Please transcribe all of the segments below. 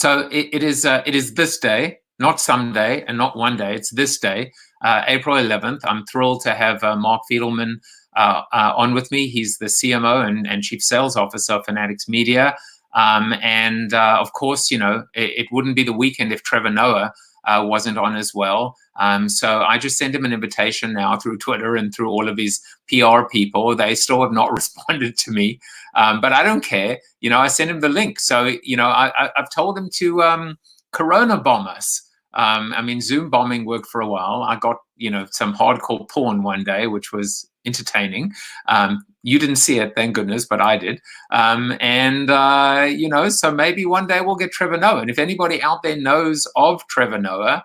So it is this day, not someday and not one day. It's this day, April 11th. I'm thrilled to have Mark Fidelman on with me. He's the CMO and Chief Sales Officer of Fanatics Media. Of course, it wouldn't be the weekend if Trevor Noah wasn't on as well. So I just sent him an invitation now through Twitter and through all of his PR people. They still have not responded to me, but I don't care. I sent him the link. So, I've told him to Corona bomb us. Zoom bombing worked for a while. I got, some hardcore porn one day, which was entertaining. You didn't see it, thank goodness, but I did. So maybe one day we'll get Trevor Noah. And if anybody out there knows of Trevor Noah,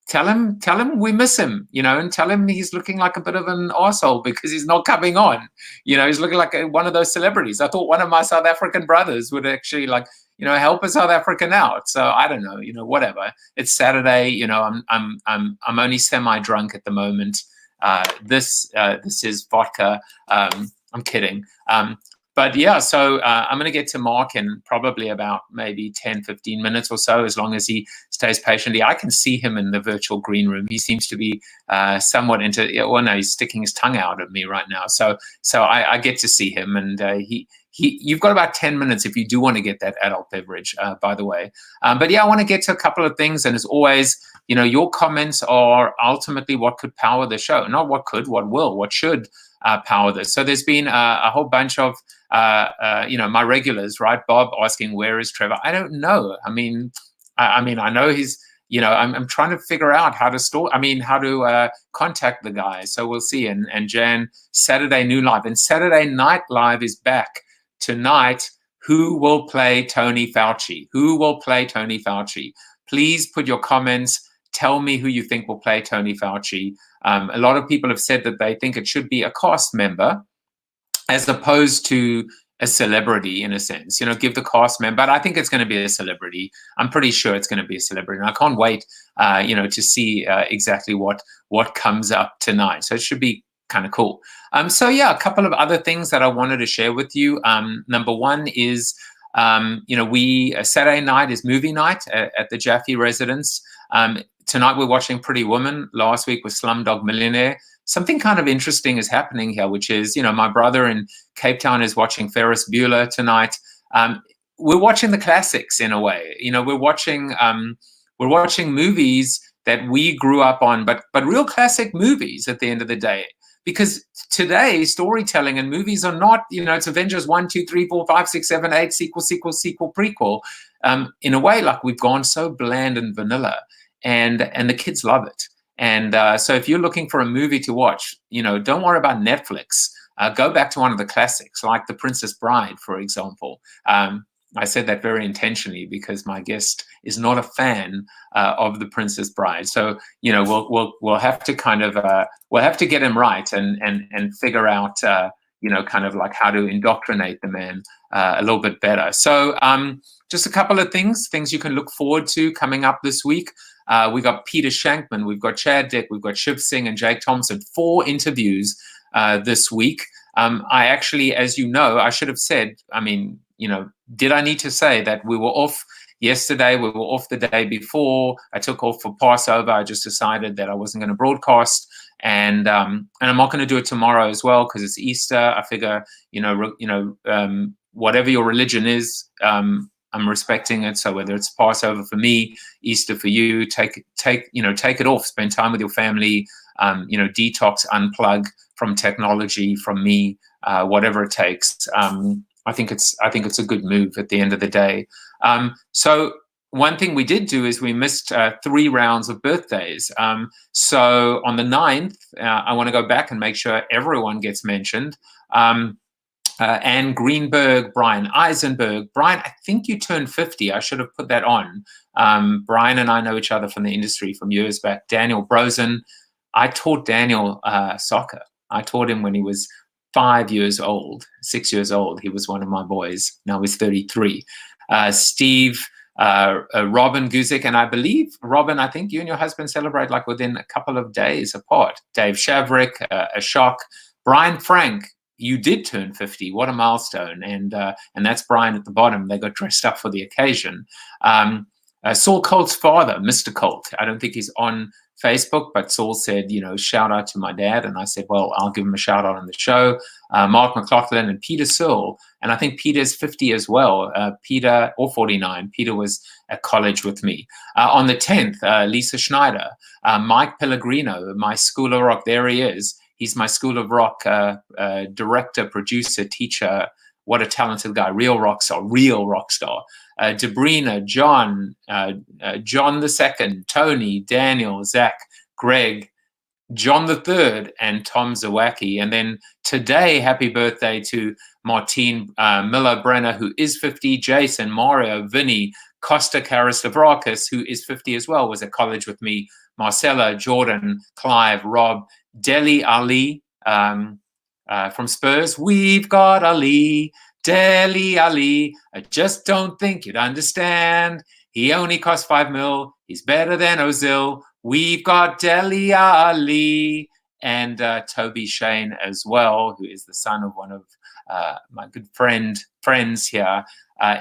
tell him we miss him, and tell him he's looking like a bit of an arsehole because he's not coming on. He's looking like one of those celebrities. I thought one of my South African brothers would actually help a South African out. So I don't know, whatever. It's Saturday, I'm only semi-drunk at the moment. This is vodka. I'm kidding. But yeah, so I'm going to get to Mark in probably about maybe 10, 15 minutes or so, as long as he stays patiently. I can see him in the virtual green room. He seems to be somewhat he's sticking his tongue out at me right now. So I get to see him, and you've got about 10 minutes if you do want to get that adult beverage, by the way. But yeah, I want to get to a couple of things. And as always, your comments are ultimately what could power the show. Not what could, what will, what should power this. So there's been a whole bunch of, my regulars, right? Bob asking, where is Trevor? I don't know. I know he's, I'm trying to figure out how to contact the guy. So we'll see. And Jan, Saturday New Live. And Saturday Night Live is back tonight. Who will play Tony Fauci? Who will play Tony Fauci? Please put your comments. Tell me who you think will play Tony Fauci. A lot of people have said that they think it should be a cast member as opposed to a celebrity, in a sense. Give the cast member. But I think it's going to be a celebrity. I'm pretty sure it's going to be a celebrity. And I can't wait, to see exactly what comes up tonight. So it should be kind of cool. So yeah, a couple of other things that I wanted to share with you. Number one is, Saturday night is movie night at the Jaffe residence. Tonight we're watching Pretty Woman. Last week was Slumdog Millionaire. Something kind of interesting is happening here, which is, my brother in Cape Town is watching Ferris Bueller tonight. We're watching the classics in a way. We're watching movies that we grew up on, but real classic movies at the end of the day. Because today, storytelling and movies are not, it's Avengers 1, 2, 3, 4, 5, 6, 7, 8, sequel, prequel. In a way, like we've gone so bland and vanilla, and the kids love it. And so if you're looking for a movie to watch, don't worry about Netflix. Go back to one of the classics, like The Princess Bride, for example. I said that very intentionally because my guest is not a fan of The Princess Bride. So, we'll have to kind of we'll have to get him right and figure out kind of like how to indoctrinate the man a little bit better. So just a couple of things you can look forward to coming up this week. We got Peter Shankman, we've got Chad Dick, we've got Shiv Singh and Jake Thompson. 4 interviews this week. I actually, as you know, I should have said, did I need to say that we were off yesterday? We were off the day before. I took off for Passover. I just decided that I wasn't going to broadcast, and I'm not going to do it tomorrow as well because it's Easter. I figure, whatever your religion is, I'm respecting it. So whether it's Passover for me, Easter for you, take it off. Spend time with your family. Detox, unplug from technology, from me, whatever it takes. I think it's a good move at the end of the day. So one thing we did do is we missed 3 rounds of birthdays. So on the 9th, I want to go back and make sure everyone gets mentioned. Anne Greenberg, Brian Eisenberg. Brian, I think you turned 50. I should have put that on. Brian and I know each other from the industry from years back. Daniel Brosen. I taught Daniel soccer. I taught him when he was 6 years old. He was one of my boys. Now he's 33. Steve, Robin Guzik, and I believe, Robin, I think you and your husband celebrate like within a couple of days apart. Dave Shavrick, Ashok, Brian Frank. you did turn 50. What a milestone. And that's Brian at the bottom. They got dressed up for the occasion. Saul Colt's father, Mr. Colt, I don't think he's on Facebook, but Saul said, shout out to my dad. And I said, well, I'll give him a shout out on the show. Mark McLaughlin and Peter Searle. And I think Peter's 50 as well. Peter, or 49. Peter was at college with me. On the 10th, Lisa Schneider, Mike Pellegrino, my School of Rock. There he is. He's my School of Rock director, producer, teacher. What a talented guy. Real rock star. Debrina, John, John II, Tony, Daniel, Zach, Greg, John III, and Tom Zawacki. And then today, happy birthday to Martine Miller-Brenner, who is 50, Jason, Mario, Vinny, Costa Karastavrakis, who is 50 as well, was at college with me, Marcella, Jordan, Clive, Rob, Deli Ali from Spurs. We've got Ali. Deli Ali, I just don't think you'd understand. He only cost $5 million. He's better than Ozil. We've got Deli Ali and Toby Shane as well, who is the son of one of my good friends here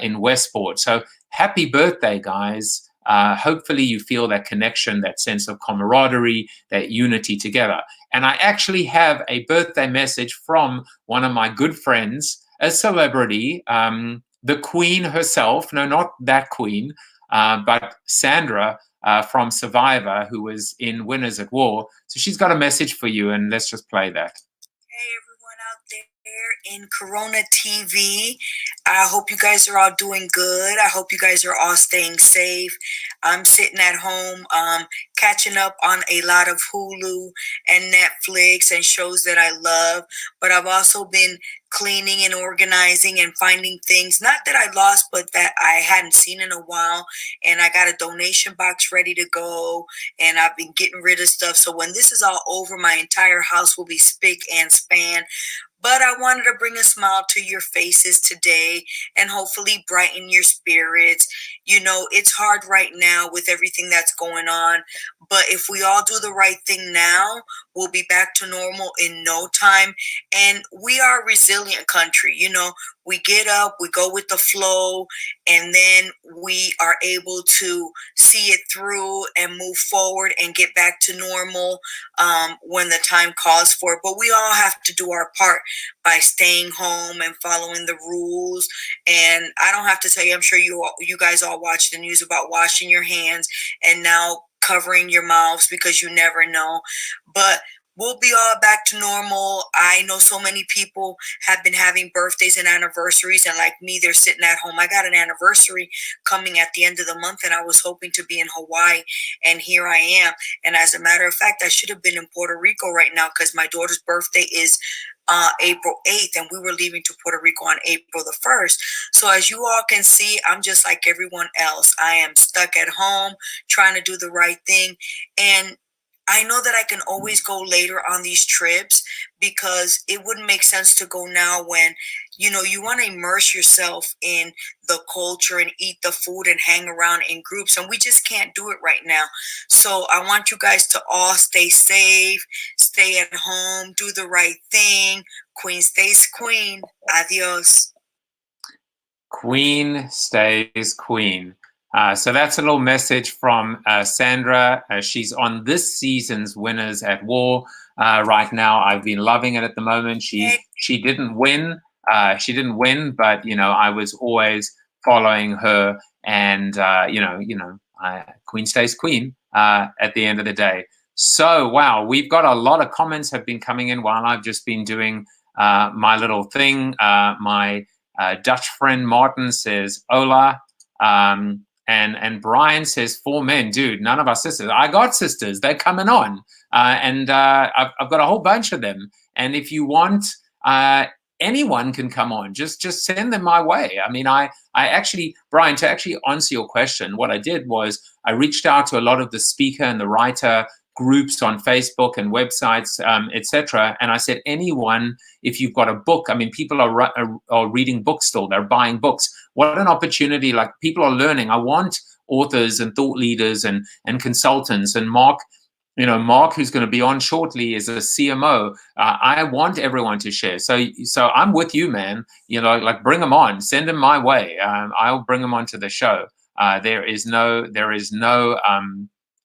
in Westport. So happy birthday, guys. Hopefully you feel that connection, that sense of camaraderie, that unity together. And I actually have a birthday message from one of my good friends, a celebrity, the Queen herself. No, not that Queen, but Sandra from Survivor, who was in Winners at War. So she's got a message for you, and let's just play that. Hey, everyone out there in CoronaTV. I hope you guys are all doing good. I hope you guys are all staying safe. I'm sitting at home catching up on a lot of Hulu and Netflix and shows that I love. But I've also been cleaning and organizing and finding things, not that I lost, but that I hadn't seen in a while. And I got a donation box ready to go. And I've been getting rid of stuff. So when this is all over, my entire house will be spick and span. But I wanted to bring a smile to your faces today and hopefully brighten your spirits. It's hard right now with everything that's going on. But if we all do the right thing now, we'll be back to normal in no time. And we are a resilient country. We get up, we go with the flow, and then we are able to see it through and move forward and get back to normal when the time calls for it. But we all have to do our part by staying home and following the rules. And I don't have to tell you, I'm sure you guys all watch the news about washing your hands and now covering your mouths because you never know. But we'll be all back to normal. I know so many people have been having birthdays and anniversaries, and like me, they're sitting at home. I got an anniversary coming at the end of the month, and I was hoping to be in Hawaii, and here I am. And as a matter of fact, I should have been in Puerto Rico right now because my daughter's birthday is April 8th, and we were leaving to Puerto Rico on April the 1st. So as you all can see, I'm just like everyone else. I am stuck at home trying to do the right thing. And I know that I can always go later on these trips because it wouldn't make sense to go now when, you want to immerse yourself in the culture and eat the food and hang around in groups. And we just can't do it right now. So I want you guys to all stay safe, stay at home, do the right thing. Queen stays queen. Adios. Queen stays queen. So that's a little message from Sandra. She's on this season's Winners at War right now. I've been loving it at the moment. She didn't win. But I was always following her, and Queen stays queen at the end of the day. So wow, we've got a lot of comments have been coming in while I've just been doing my little thing. My Dutch friend Martin says hola. And Brian says 4 men, dude, none of our sisters. I got sisters, they're coming on. And I've got a whole bunch of them. And if you want, anyone can come on, just send them my way. I mean, I actually, Brian, to actually answer your question, what I did was I reached out to a lot of the speaker and the writer groups on Facebook and websites, etc. And I said, anyone, if you've got a book, I mean, people are reading books still, they're buying books. What an opportunity, like people are learning. I want authors and thought leaders and consultants. And Mark You know, Mark, who's going to be on shortly, is a CMO. I want everyone to share. So I'm with you, man. You know, like bring them on, send them my way. I'll bring them onto the show. There is no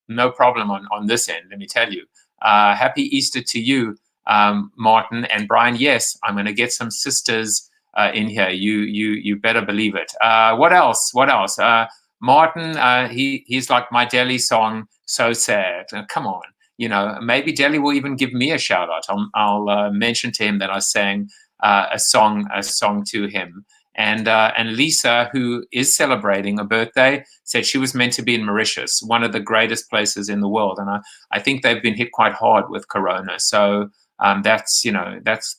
no problem on this end. Let me tell you. Happy Easter to you, Martin and Brian. Yes, I'm going to get some sisters in here. You better believe it. What else? What else? Martin, he's like my Delhi song, So Sad. Come on, you know, maybe Delhi will even give me a shout out. I'll mention to him that I sang a song to him. And Lisa, who is celebrating a birthday, said she was meant to be in Mauritius, one of the greatest places in the world. And I think they've been hit quite hard with Corona. So that's, you know, that's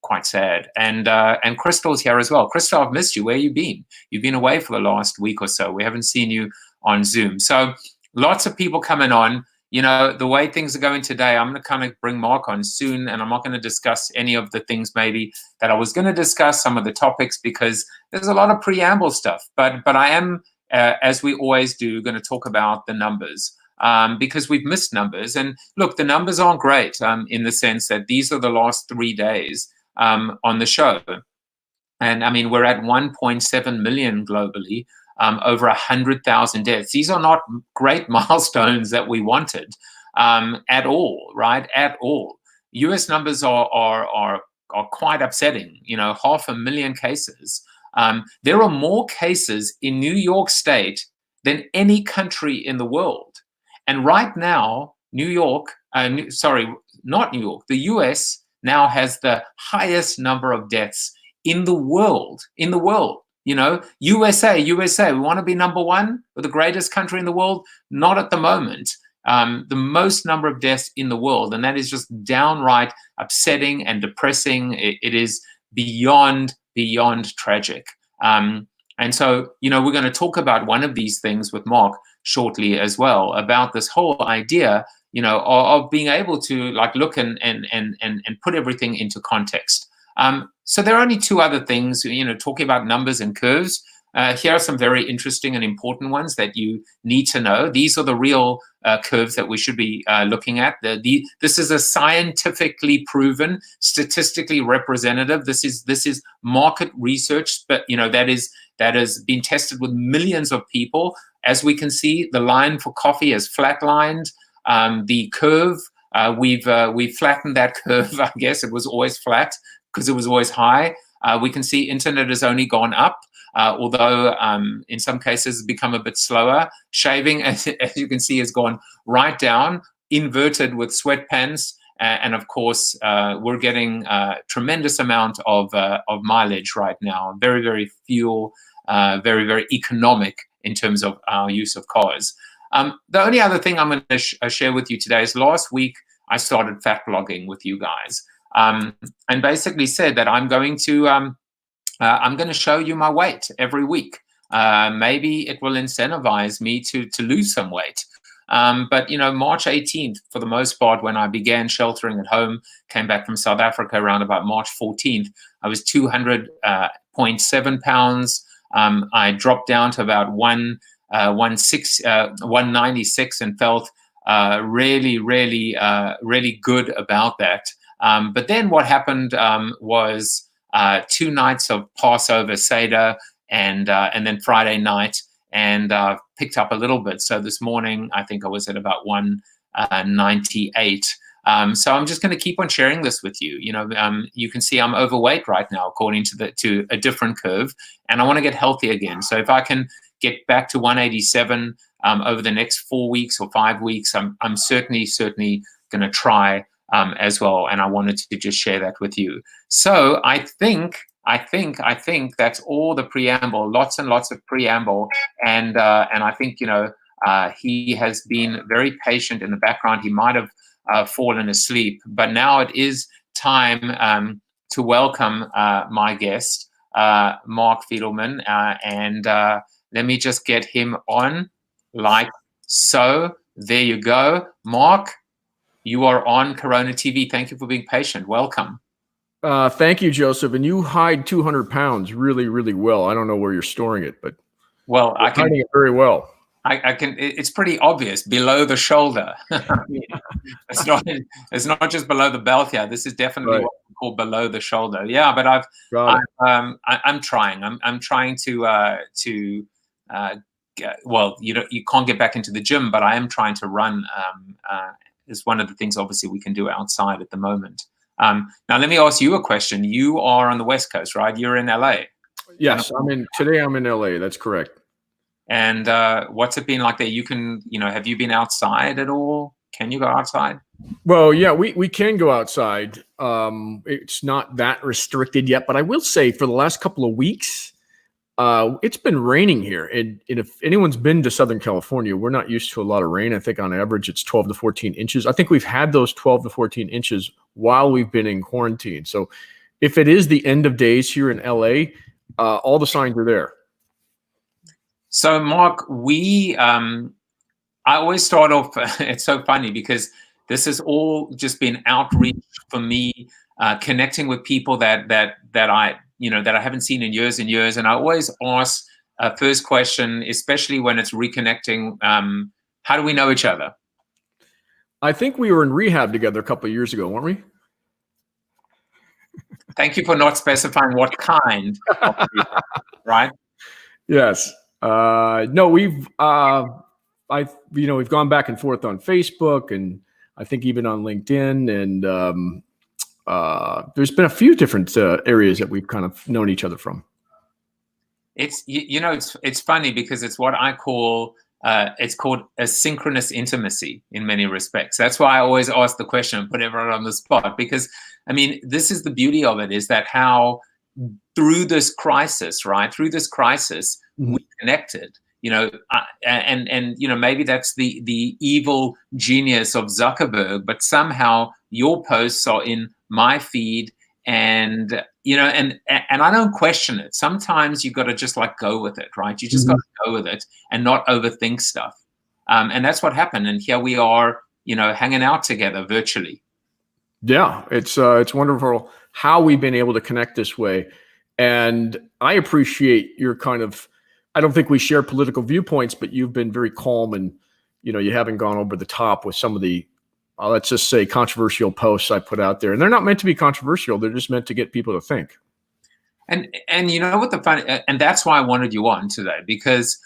quite sad. And Crystal's here as well. Crystal, I've missed you. Where you been? You've been away for the last week or so. We haven't seen you on Zoom. So lots of people coming on. You know, the way things are going today, I'm going to kind of bring Mark on soon, and I'm not going to discuss any of the things maybe that I was going to discuss, some of the topics, because there's a lot of preamble stuff. But I am, as we always do, going to talk about the numbers. Because we've missed numbers. And look, the numbers aren't great in the sense that these are the last 3 days on the show. And I mean, we're at 1.7 million globally, over 100,000 deaths. These are not great milestones that we wanted at all, right? At all. US numbers are quite upsetting. You know, 500,000 cases. There are more cases in New York State than any country in the world. And right now, New York, sorry, not New York, the US now has the highest number of deaths in the world, you know, USA, we want to be number one, or the greatest country in the world? Not at the moment. The most number of deaths in the world, and that is just downright upsetting and depressing. It is beyond tragic. And so, you know, we're going to talk about one of these things with Mark shortly as well, about this whole idea, you know, of being able to like look and put everything into context. So there are only two other things, you know, talking about numbers and curves. Here are some very interesting and important ones that you need to know. These are the real curves that we should be looking at. This is a scientifically proven, statistically representative. This is market research, but you know that has been tested with millions of people. As we can see, the line for coffee has flatlined. The curve, we've flattened that curve. I guess it was always flat because it was always high. We can see internet has only gone up, although in some cases it's become a bit slower. Shaving, as you can see, has gone right down, inverted with sweatpants. And of course, we're getting a tremendous amount of mileage right now. Very, very fuel, very, very economic in terms of our use of cars. The only other thing I'm going to share with you today is last week I started fat blogging with you guys, and basically said that I'm going to show you my weight every week. Maybe it will incentivize me to lose some weight. But, you know, March 18th, for the most part, when I began sheltering at home, came back from South Africa around about March 14th, I was 200.7 pounds. I dropped down to about 196 and felt really good about that. But then what happened was 2 nights of Passover Seder and then Friday night, and picked up a little bit. So this morning, I think I was at about 198. So I'm just going to keep on sharing this with you. You know, you can see I'm overweight right now, according to a different curve, and I want to get healthy again. So if I can get back to 187 over the next 4 weeks or 5 weeks, I'm certainly going to try as well. And I wanted to just share that with you. So I think that's all the preamble, lots and lots of preamble. And I think, you know, he has been very patient in the background. He might have fallen asleep, but now it is time to welcome my guest, Mark Fidelman. And let me just get him on like so. There you go. Mark, you are on Corona TV. Thank you for being patient. Welcome. Thank you, Joseph. And you hide 200 pounds really well. I don't know where you're storing it, but well, I can hiding it very well. I can. It's pretty obvious below the shoulder. it's not. It's not just below the belt here. This is definitely what we call below the shoulder. Yeah, but I'm trying. I'm trying to. Well, you can't get back into the gym, but I am trying to run. Is one of the things obviously we can do outside at the moment. Now let me ask you a question. You are on the West Coast, right? You're in LA. Yes, today I'm in LA. That's correct. And what's it been like there? You can, have you been outside at all? Can you go outside? Well, yeah, we can go outside. It's not that restricted yet, but I will say for the last couple of weeks, it's been raining here. And if anyone's been to Southern California, we're not used to a lot of rain. I think on average it's 12 to 14 inches. I think we've had those 12 to 14 inches while we've been in quarantine. So if it is the end of days here in LA, all the signs are there. So, Mark, I always start off, it's so funny because this has all just been outreach for me, connecting with people that I haven't seen in years and years. And I always ask first question, especially when it's reconnecting, how do we know each other? I think we were in rehab together a couple of years ago, weren't we? Thank you for not specifying what kind of rehab, right? Yes. No, we've gone back and forth on Facebook, and I think even on LinkedIn, and there's been a few different areas that we've kind of known each other from. It's funny because it's what I call it's called a synchronous intimacy in many respects. That's why I always ask the question and put everyone on the spot, because I mean, this is the beauty of it, is that how through this crisis, we connected, and maybe that's the evil genius of Zuckerberg, but somehow your posts are in my feed, and I don't question it. Sometimes you got to just go with it, right? You just got to go with it and not overthink stuff. And that's what happened. And here we are, hanging out together virtually. Yeah, it's wonderful how we've been able to connect this way. And I appreciate your I don't think we share political viewpoints, but you've been very calm, and, you haven't gone over the top with some of the, let's just say, controversial posts I put out there. And they're not meant to be controversial. They're just meant to get people to think. And you know what the fun, and that's why I wanted you on today, because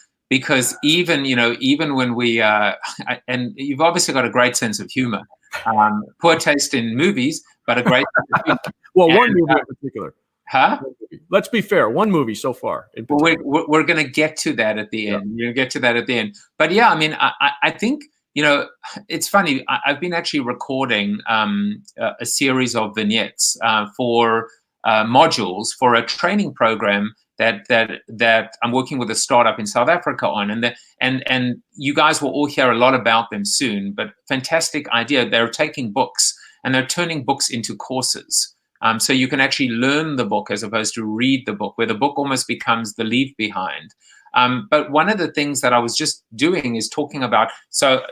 even when we, and you've obviously got a great sense of humor, poor taste in movies, but a great sense of humor. Well, one movie in particular. Huh? Let's be fair. One movie so far. Well, we're going to get to that at the end. You're going to get to that at the end. But yeah, I mean, I think, it's funny. I've been actually recording a series of vignettes for modules for a training program that I'm working with a startup in South Africa on, and you guys will all hear a lot about them soon. But fantastic idea! They're taking books and they're turning books into courses. So you can actually learn the book as opposed to read the book, where the book almost becomes the leave behind. But one of the things that I was just doing is talking about. So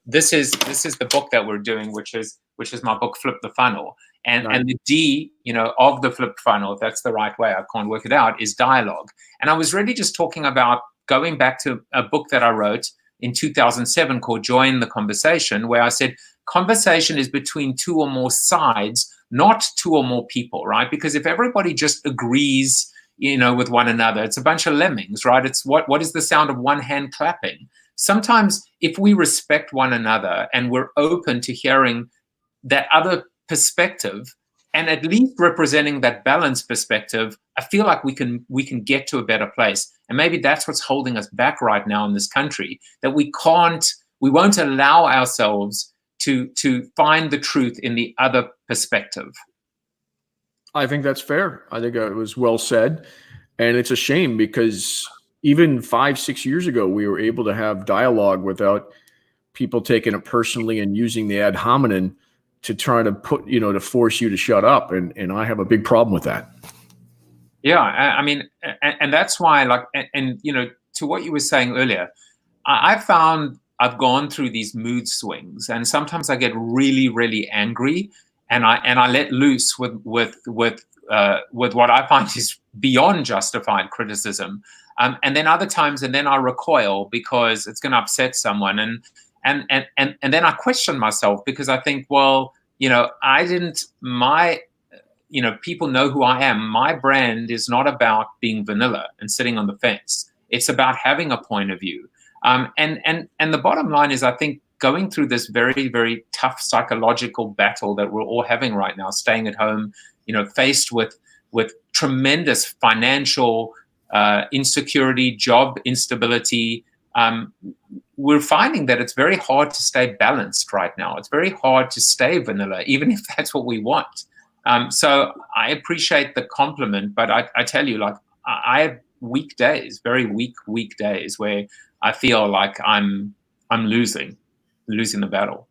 this is the book that we're doing, which is my book, Flip the Funnel, and the D, of the flip funnel, if that's the right way, I can't work it out, is dialogue. And I was really just talking about going back to a book that I wrote in 2007 called Join the Conversation, where I said conversation is between two or more sides, not two or more people, right? Because if everybody just agrees, with one another, it's a bunch of lemmings, right? It's what is the sound of one hand clapping? Sometimes if we respect one another and we're open to hearing that other perspective and at least representing that balanced perspective, I feel like we can get to a better place. And maybe that's what's holding us back right now in this country, that we won't allow ourselves to find the truth in the other perspective. I think that's fair. I think it was well said. And it's a shame because even 5-6 years ago, we were able to have dialogue without people taking it personally and using the adhominin to try to to force you to shut up. And I have a big problem with that. Yeah. I mean, and that's why, to what you were saying earlier, I found I've gone through these mood swings, and sometimes I get really, really angry, and I let loose with what I find is beyond justified criticism. And then other times, and then I recoil because it's going to upset someone. And then I question myself because I think, well, people know who I am. My brand is not about being vanilla and sitting on the fence. It's about having a point of view. And the bottom line is, I think, going through this very, very tough psychological battle that we're all having right now, staying at home, faced with tremendous financial insecurity, job instability, we're finding that it's very hard to stay balanced right now. It's very hard to stay vanilla, even if that's what we want. So I appreciate the compliment, but I tell you, like, I have weak days, very weak days where I feel like I'm losing the battle.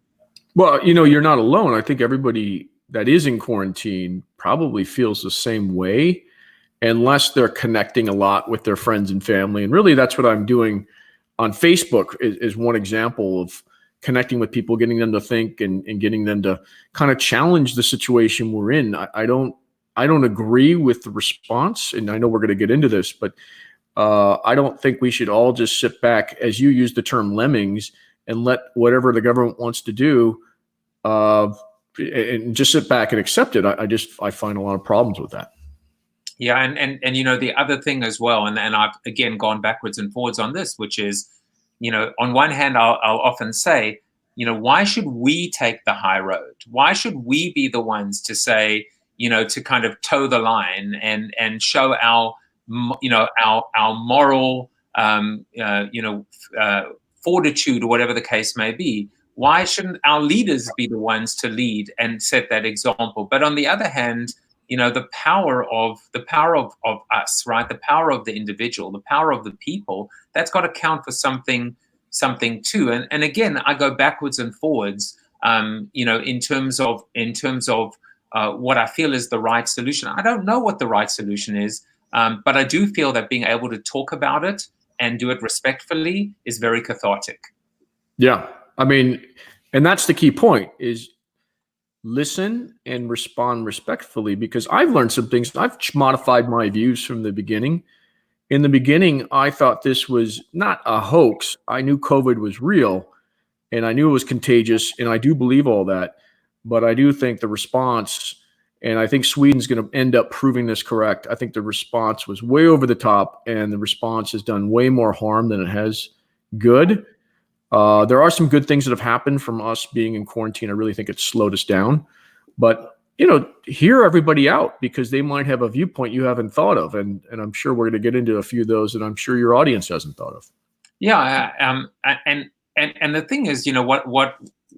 Well, you're not alone. I think everybody that is in quarantine probably feels the same way, unless they're connecting a lot with their friends and family. And really, that's what I'm doing on Facebook is one example of connecting with people, getting them to think and getting them to kind of challenge the situation we're in. I don't agree with the response, and I know we're going to get into this, but I don't think we should all just sit back, as you use the term, lemmings, and let whatever the government wants to do and just sit back and accept it. I find a lot of problems with that. Yeah, and the other thing as well, and I've again gone backwards and forwards on this, which is, on one hand, I'll often say, why should we take the high road? Why should we be the ones to say, to kind of toe the line and show our moral, fortitude, or whatever the case may be? Why shouldn't our leaders be the ones to lead and set that example? But on the other hand, the power of us, right? The power of the individual, the power of the people, that's got to count for something too. And again, I go backwards and forwards, in terms of what I feel is the right solution. I don't know what the right solution is, but I do feel that being able to talk about it and do it respectfully is very cathartic. Yeah, I mean, and that's the key point, is listen and respond respectfully, because I've learned some things. I've modified my views from the beginning. In the beginning, I thought this was not a hoax. I knew COVID was real, and I knew it was contagious, and I do believe all that. But I do think the response, and I think Sweden's going to end up proving this correct, I think the response was way over the top, and the response has done way more harm than it has good. There are some good things that have happened from us being in quarantine. I really think it's slowed us down. But, hear everybody out, because they might have a viewpoint you haven't thought of. And I'm sure we're going to get into a few of those that I'm sure your audience hasn't thought of. Yeah. And the thing is,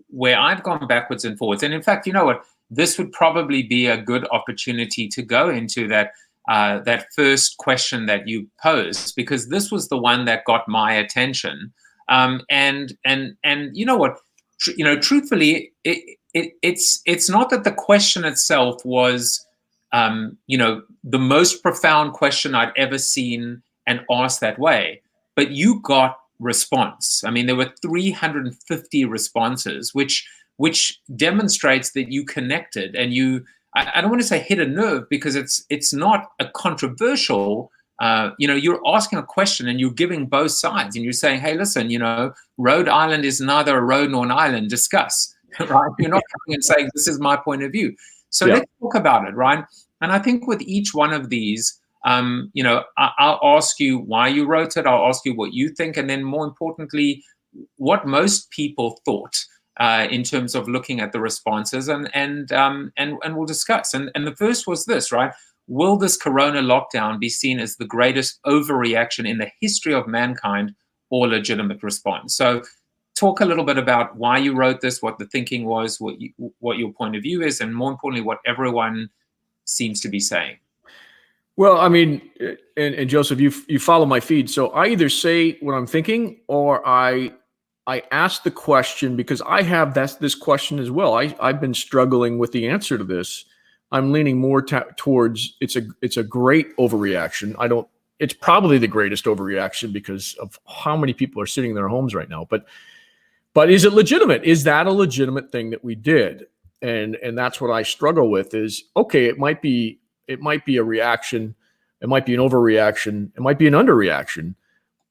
where I've gone backwards and forwards, and in fact, this would probably be a good opportunity to go into that first question that you posed, because this was the one that got my attention. And truthfully, it's not that the question itself was, the most profound question I'd ever seen and asked that way, but you got response. I mean, there were 350 responses, which demonstrates that you connected, and I don't want to say hit a nerve, because it's not a controversial. You're asking a question and you're giving both sides, and you're saying, hey, listen, Rhode Island is neither a road nor an island, discuss, right? You're not coming and saying, this is my point of view. So let's talk about it, right? And I think with each one of these, I'll ask you why you wrote it. I'll ask you what you think. And then more importantly, what most people thought in terms of looking at the responses, and we'll discuss. And the first was this, right? Will this corona lockdown be seen as the greatest overreaction in the history of mankind, or legitimate response? So talk a little bit about why you wrote this, what the thinking was, what your point of view is, and more importantly, what everyone seems to be saying. Well, I mean, and Joseph, you follow my feed. So I either say what I'm thinking, or I ask the question, because I have this question as well. I've been struggling with the answer to this. I'm leaning more towards it's a great overreaction. It's probably the greatest overreaction because of how many people are sitting in their homes right now. But is it legitimate? Is that a legitimate thing that we did? And that's what I struggle with is, okay, it might be a reaction. It might be an overreaction. It might be an underreaction.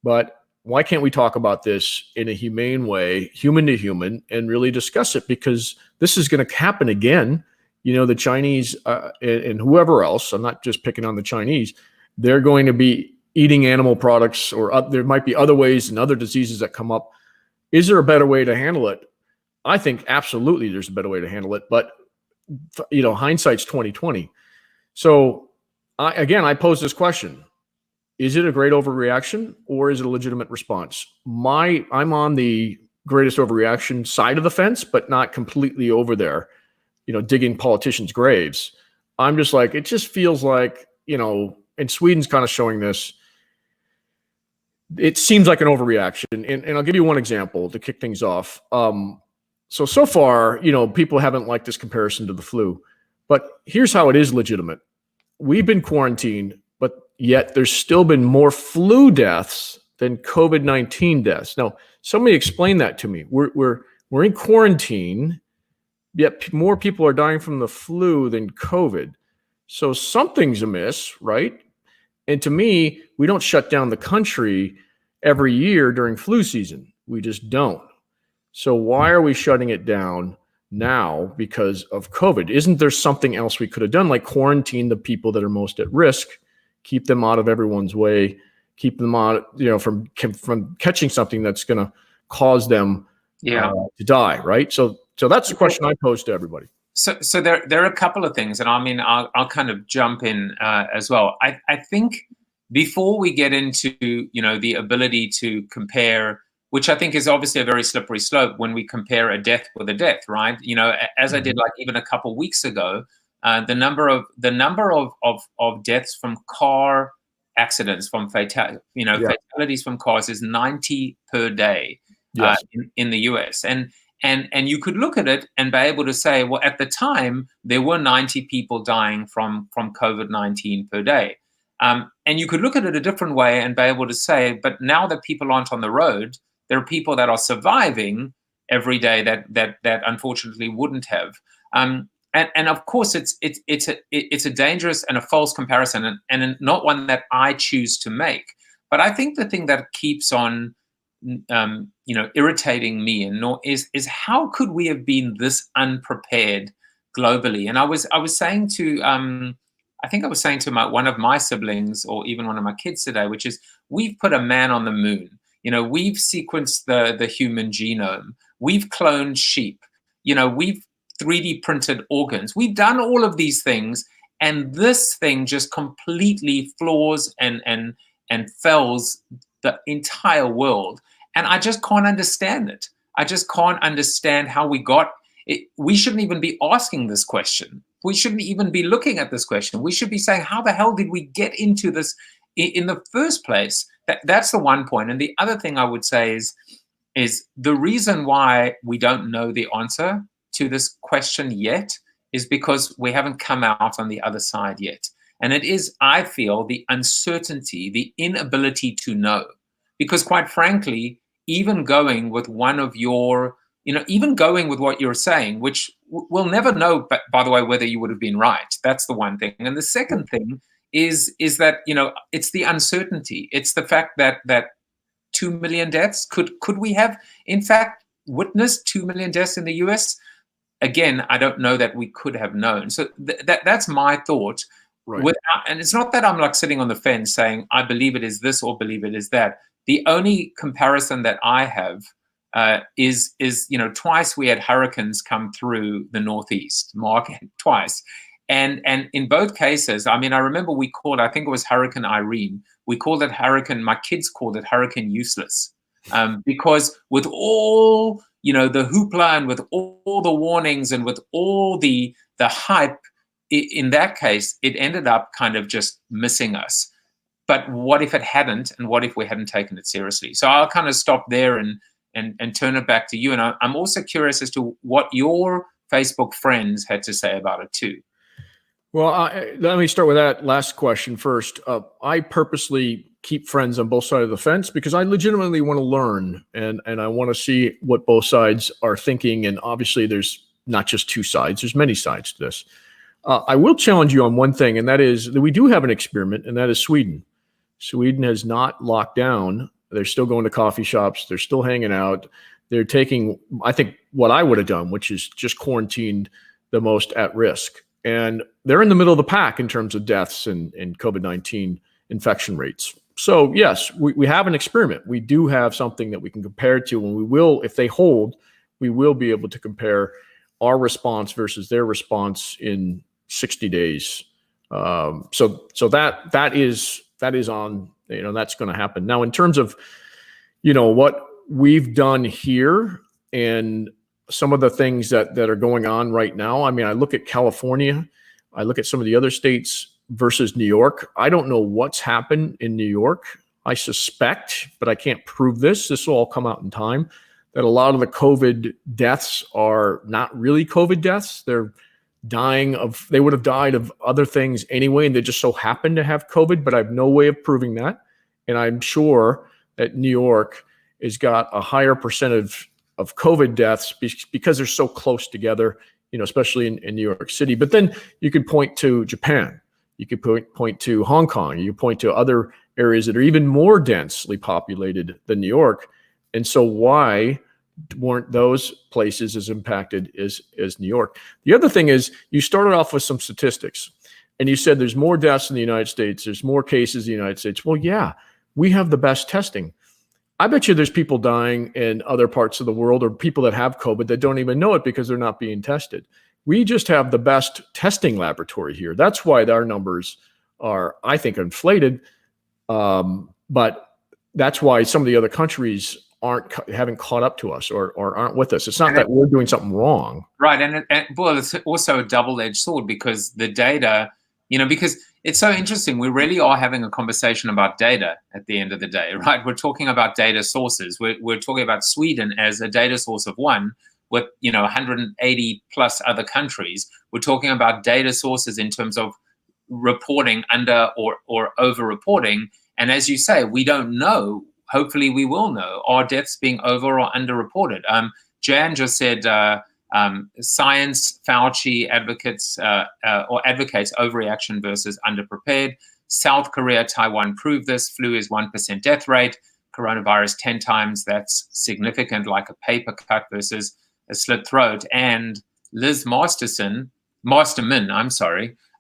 But why can't we talk about this in a humane way, human to human, and really discuss it? Because this is going to happen again. The Chinese and whoever else, I'm not just picking on the Chinese, they're going to be eating animal products, or there might be other ways and other diseases that come up. Is there a better way to handle it? I think absolutely there's a better way to handle it. But, hindsight's 2020. So I pose this question. Is it a great overreaction, or is it a legitimate response? I'm on the greatest overreaction side of the fence, but not completely over there, digging politicians' graves. I'm just like, it just feels like, and Sweden's kind of showing this. It seems like an overreaction. And I'll give you one example to kick things off. So far, people haven't liked this comparison to the flu, but here's how it is legitimate. We've been quarantined, but yet there's still been more flu deaths than COVID-19 deaths. Now, somebody explain that to me. We're in quarantine, yet more people are dying from the flu than COVID. So something's amiss, right? And to me, we don't shut down the country every year during flu season. We just don't. So why are we shutting it down now because of COVID? Isn't there something else we could have done, like quarantine the people that are most at risk, keep them out of everyone's way, keep them out, from catching something that's going to cause them to die, right? So that's the question I pose to everybody. So there are a couple of things, and I mean, I'll kind of jump in as well. I think before we get into the ability to compare, which I think is obviously a very slippery slope when we compare a death with a death, right? As I did like even a couple of weeks ago, the number of deaths from car accidents, from fatalities from cars is 90 per day in the US. And you could look at it and be able to say, well, at the time, there were 90 people dying from COVID-19 per day. And you could look at it a different way and be able to say, but now that people aren't on the road, there are people that are surviving every day that unfortunately wouldn't have. And of course, it's a dangerous and a false comparison, and not one that I choose to make. But I think the thing that keeps on irritating me is how could we have been this unprepared globally? And I was saying to I think I was saying to one of my siblings, or even one of my kids today, which is, we've put a man on the moon. We've sequenced the human genome. We've cloned sheep. We've 3D printed organs. We've done all of these things, and this thing just completely floors and fells the entire world. And I just can't understand it. I just can't understand how we got it. We shouldn't even be asking this question. We shouldn't even be looking at this question. We should be saying, how the hell did we get into this in the first place? That's the one point. And the other thing I would say is the reason why we don't know the answer to this question yet is because we haven't come out on the other side yet. And it is, I feel, the uncertainty, the inability to know. Because quite frankly, even going with one of your, even going with what you're saying, which we'll never know, but by the way, whether you would have been right. That's the one thing. And the second thing is that, it's the uncertainty. It's the fact that 2 million deaths, could we have, in fact, witnessed 2 million deaths in the US? Again, I don't know that we could have known. So that's my thought. Right. And it's not that I'm like sitting on the fence saying, I believe it is this or believe it is that. The only comparison that I have is twice we had hurricanes come through the Northeast, Mark, twice. And in both cases, I mean, I remember we called, I think it was Hurricane Irene. We called it Hurricane, my kids called it Hurricane Useless. Because with all, the hoopla and with all the warnings and with all the hype, in that case, it ended up kind of just missing us. But what if it hadn't, and what if we hadn't taken it seriously? So I'll kind of stop there and turn it back to you. And I'm also curious as to what your Facebook friends had to say about it too. Well, let me start with that last question first. I purposely keep friends on both sides of the fence because I legitimately want to learn and I want to see what both sides are thinking. And obviously there's not just two sides, there's many sides to this. I will challenge you on one thing, and that is that we do have an experiment, and that is Sweden. Sweden has not locked down. They're still going to coffee shops. They're still hanging out. They're taking, I think, what I would have done, which is just quarantined the most at risk. And they're in the middle of the pack in terms of deaths and COVID-19 infection rates. So yes, we have an experiment. We do have something that we can compare to, and we will, if they hold, we will be able to compare our response versus their response in 60 days. So that is on, that's going to happen. Now, in terms of, what we've done here and some of the things that are going on right now. I mean, I look at California, I look at some of the other states versus New York. I don't know what's happened in New York. I suspect, but I can't prove this. This will all come out in time, that a lot of the COVID deaths are not really COVID deaths. They're they would have died of other things anyway, and they just so happen to have COVID, but I have no way of proving that. And I'm sure that New York has got a higher percentage of COVID deaths because they're so close together, especially in New York City. But then you could point to Japan. You could point to Hong Kong. You could point to other areas that are even more densely populated than New York. And so why weren't those places as impacted as New York? The other thing is, you started off with some statistics and you said there's more deaths in the United States. There's more cases in the United States. Well, yeah, we have the best testing. I bet you there's people dying in other parts of the world, or people that have COVID that don't even know it because they're not being tested. We just have the best testing laboratory here. That's why our numbers are, I think, inflated. But that's why some of the other countries haven't caught up to us or aren't with us. It's not that we're doing something wrong. Right. And well, it's also a double-edged sword, because the data, because it's so interesting. We really are having a conversation about data at the end of the day, right? We're talking about data sources. We're talking about Sweden as a data source of one with, 180 plus other countries. We're talking about data sources in terms of reporting under or over reporting. And as you say, we don't know. Hopefully we will know, are deaths being over or underreported? Jan just said science, Fauci advocates overreaction versus underprepared. South Korea, Taiwan proved this. Flu is 1% death rate. Coronavirus 10 times. That's significant, like a paper cut versus a slit throat. And Liz Masterman,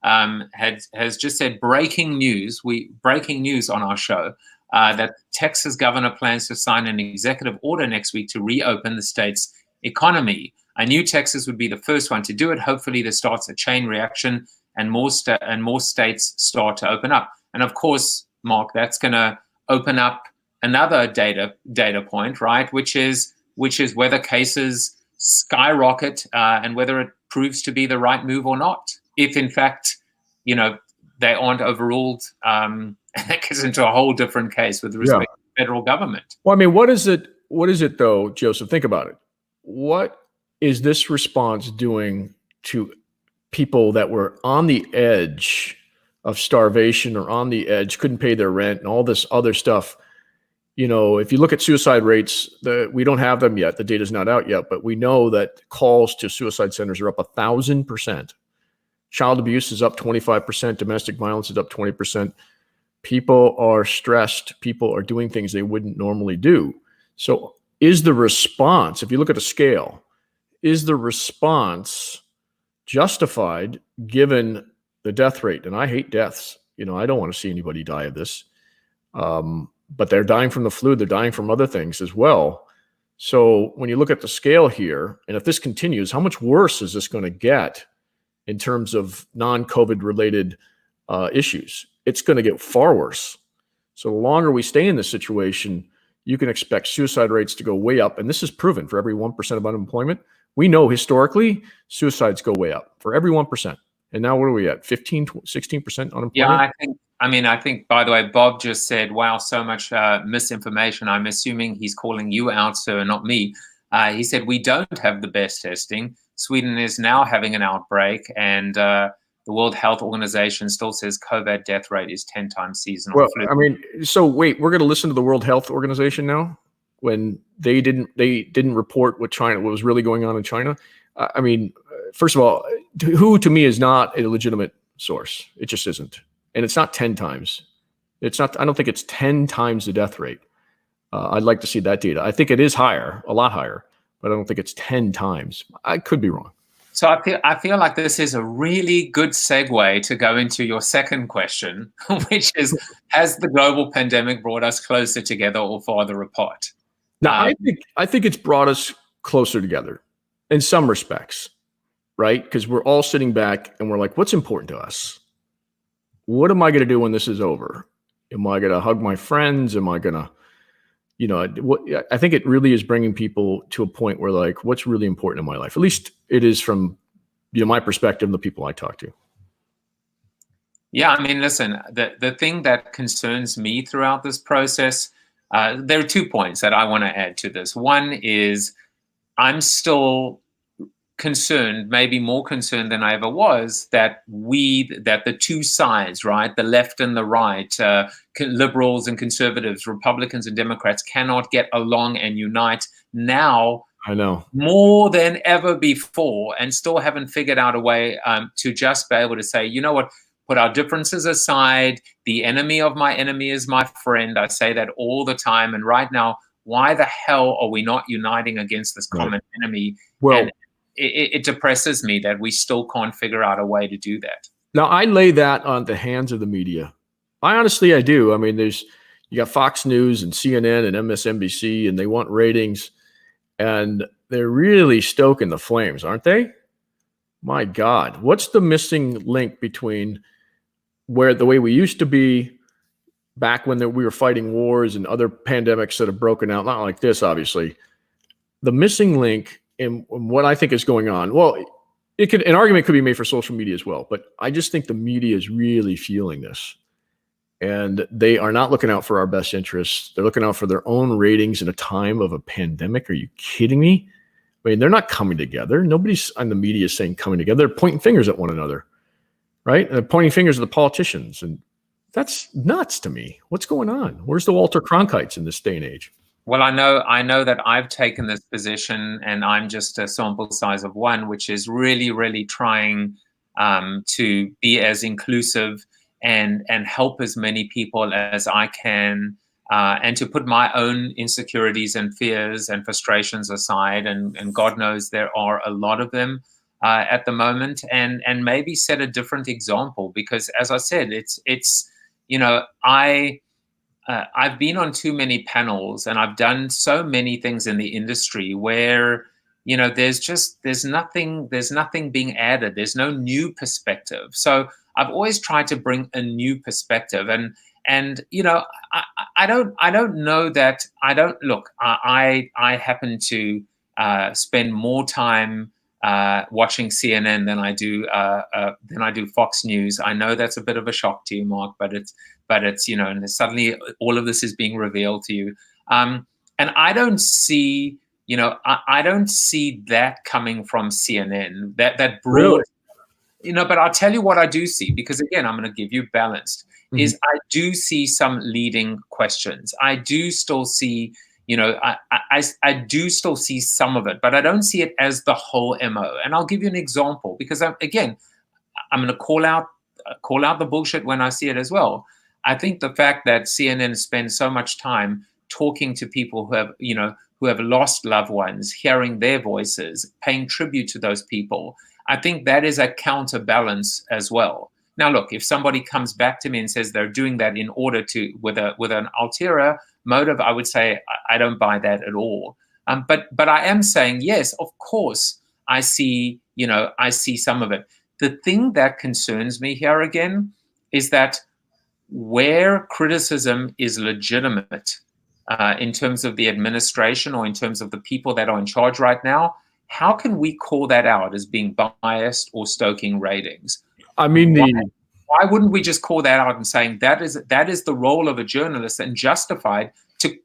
has just said breaking news on our show. That Texas governor plans to sign an executive order next week to reopen the state's economy. I knew Texas would be the first one to do it. Hopefully this starts a chain reaction and more states start to open up. And of course, Mark, that's going to open up another data point, right? Which is whether cases skyrocket and whether it proves to be the right move or not. If in fact, they aren't overruled, and that gets into a whole different case with respect to the federal government. Well, I mean, what is it though, Joseph? Think about it. What is this response doing to people that were on the edge of starvation or on the edge, couldn't pay their rent and all this other stuff? If you look at suicide rates, we don't have them yet. The data's not out yet, but we know that calls to suicide centers are up 1,000%. Child abuse is up 25%. Domestic violence is up 20%. People are stressed. People are doing things they wouldn't normally do. So is the response, if you look at a scale, is the response justified given the death rate? And I hate deaths. I don't want to see anybody die of this. But they're dying from the flu. They're dying from other things as well. So when you look at the scale here, and if this continues, how much worse is this going to get in terms of non-COVID related issues? It's going to get far worse. So the longer we stay in this situation, you can expect suicide rates to go way up. And this is proven for every 1% of unemployment. We know historically suicides go way up for every 1%. And now what are we at? 15, 16% unemployment? Yeah, I think, by the way, Bob just said, wow, so much misinformation. I'm assuming he's calling you out, sir, not me. He said, we don't have the best testing. Sweden is now having an outbreak, and the World Health Organization still says COVID death rate is 10 times seasonal flu. I mean, so wait, we're going to listen to the World Health Organization now when they didn't report what was really going on in China. I mean, first of all, who to me is not a legitimate source. It just isn't. And it's not 10 times. It's not, I don't think it's 10 times the death rate. I'd like to see that data. I think it is higher, a lot higher, but I don't think it's 10 times. I could be wrong. So I feel like this is a really good segue to go into your second question, which is, has the global pandemic brought us closer together or farther apart? Now, I think it's brought us closer together in some respects, right? Because we're all sitting back and we're like, what's important to us? What am I going to do when this is over? Am I going to hug my friends? Am I going to, I think it really is bringing people to a point where like, what's really important in my life? At least it is from, my perspective and the people I talk to. Yeah, I mean, listen, the thing that concerns me throughout this process, there are 2 points that I want to add to this. One is I'm still concerned, maybe more concerned than I ever was, that the two sides, right, the left and the right, liberals and conservatives, Republicans and Democrats cannot get along and unite now. I know, more than ever before, and still haven't figured out a way to just be able to say, you know what, put our differences aside. The enemy of my enemy is my friend. I say that all the time. And right now, why the hell are we not uniting against this common enemy? Well, and it depresses me that we still can't figure out a way to do that. Now, I lay that on the hands of the media. I do. I mean, you got Fox News and CNN and MSNBC, and they want ratings, and they're really stoking the flames, aren't they? My God, what's the missing link between where the way we used to be back when we were fighting wars and other pandemics that have broken out, not like this, obviously, the missing link in what I think is going on? Well, an argument could be made for social media as well, but I just think the media is really fueling this. And they are not looking out for our best interests. They're looking out for their own ratings in a time of a pandemic. Are you kidding me? I mean, they're not coming together. Nobody's on the media saying coming together. They're pointing fingers at one another, right? And they're pointing fingers at the politicians. And that's nuts to me. What's going on? Where's the Walter Cronkites in this day and age? Well, I know that I've taken this position, and I'm just a sample size of one, which is really, really trying to be as inclusive and help as many people as I can, and to put my own insecurities and fears and frustrations aside. And God knows there are a lot of them at the moment, and maybe set a different example, because, as I said, it's I've been on too many panels, and I've done so many things in the industry where, there's nothing being added. There's no new perspective. So I've always tried to bring a new perspective, and I don't know that I happen to spend more time watching CNN than I do Fox News. I know that's a bit of a shock to you, Mark, but it's and suddenly all of this is being revealed to you. And I don't see, I don't see that coming from CNN, that broad, really? But I'll tell you what I do see, because again, I'm going to give you balanced, is I do see some leading questions. I do still see, I do still see some of it, but I don't see it as the whole MO. And I'll give you an example, because I'm going to call out the bullshit when I see it as well. I think the fact that CNN spends so much time talking to people who have lost loved ones, hearing their voices, paying tribute to those people, I think that is a counterbalance as well. Now, look, if somebody comes back to me and says they're doing that in order to, with an ulterior motive, I would say I don't buy that at all. But I am saying, yes, of course, I see some of it. The thing that concerns me here again is that where criticism is legitimate in terms of the administration or in terms of the people that are in charge right now, how can we call that out as being biased or stoking ratings? I mean, why wouldn't we just call that out and saying that is the role of a journalist and justified to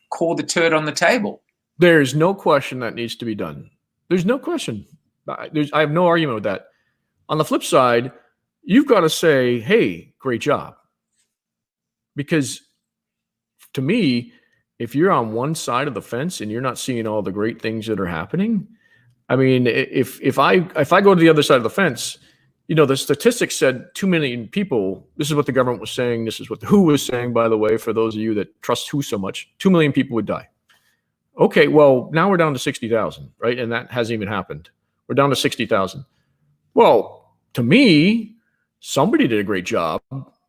call the turd on the table? There's no question that needs to be done. There's no question. I have no argument with that. On the flip side, you've got to say, hey, great job. Because to me, if you're on one side of the fence and you're not seeing all the great things that are happening, I mean, if I go to the other side of the fence, the statistics said 2 million people. This is what the government was saying. This is what the WHO was saying, by the way, for those of you that trust WHO so much. 2 million people would die. Okay, well, now we're down to 60,000, right? And that hasn't even happened. We're down to 60,000. Well, to me, somebody did a great job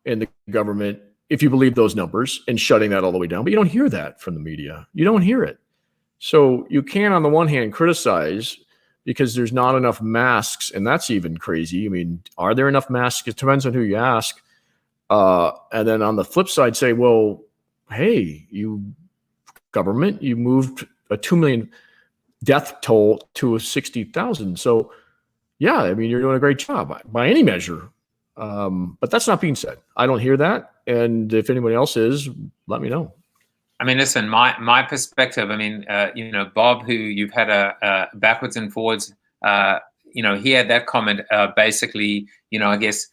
in the government, if you believe those numbers, in shutting that all the way down. But you don't hear that from the media. You don't hear it. So you can, on the one hand, criticize because there's not enough masks, and that's even crazy. I mean, are there enough masks? It depends on who you ask. And then on the flip side, say, well, hey, you government, you moved a 2 million death toll to a 60,000. So, yeah, I mean, you're doing a great job by any measure. But that's not being said. I don't hear that. And if anybody else is, let me know. I mean, listen, my perspective, I mean, Bob, who you've had a backwards and forwards, he had that comment, basically, I guess,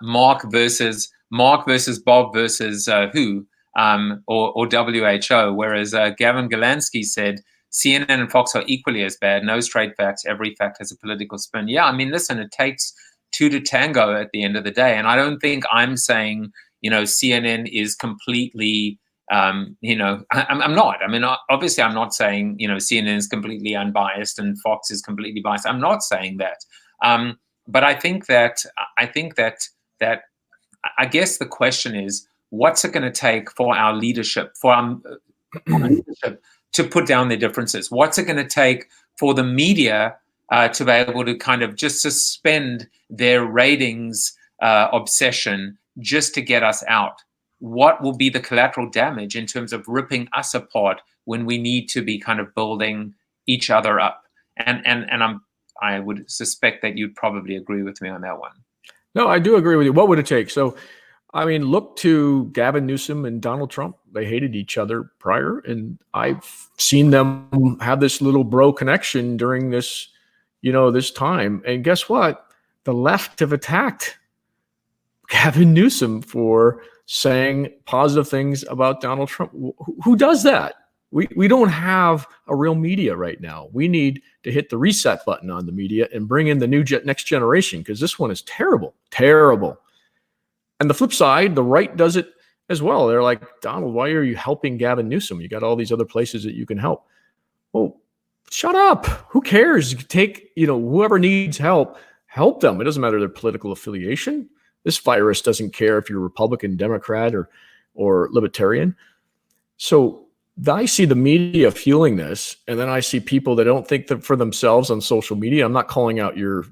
Mark versus Bob versus who, or WHO, whereas Gavin Galansky said CNN and Fox are equally as bad. No straight facts. Every fact has a political spin. Yeah, I mean, listen, it takes two to tango at the end of the day. And I don't think I'm saying, CNN is completely, I'm not. I mean, obviously, I'm not saying, CNN is completely unbiased and Fox is completely biased. I'm not saying that. But I think that I guess the question is, what's it going to take for our leadership, to put down their differences? What's it going to take for the media to be able to kind of just suspend their ratings obsession just to get us out? What will be the collateral damage in terms of ripping us apart when we need to be kind of building each other up? And I would suspect that you'd probably agree with me on that one. No, I do agree with you. What would it take? So, I mean, look to Gavin Newsom and Donald Trump. They hated each other prior, and I've seen them have this little bro connection during this, this time. And guess what? The left have attacked Gavin Newsom for saying positive things about Donald Trump. Who does that? We don't have a real media right now. We need to hit the reset button on the media and bring in the next generation, because this one is terrible, terrible. And the flip side, the right does it as well. They're like, Donald, why are you helping Gavin Newsom? You got all these other places that you can help. Well, shut up. Who cares? You take, whoever needs help them. It doesn't matter their political affiliation. This virus doesn't care if you're Republican, Democrat, or Libertarian. So I see the media fueling this, and then I see people that don't think that for themselves on social media. I'm not calling out your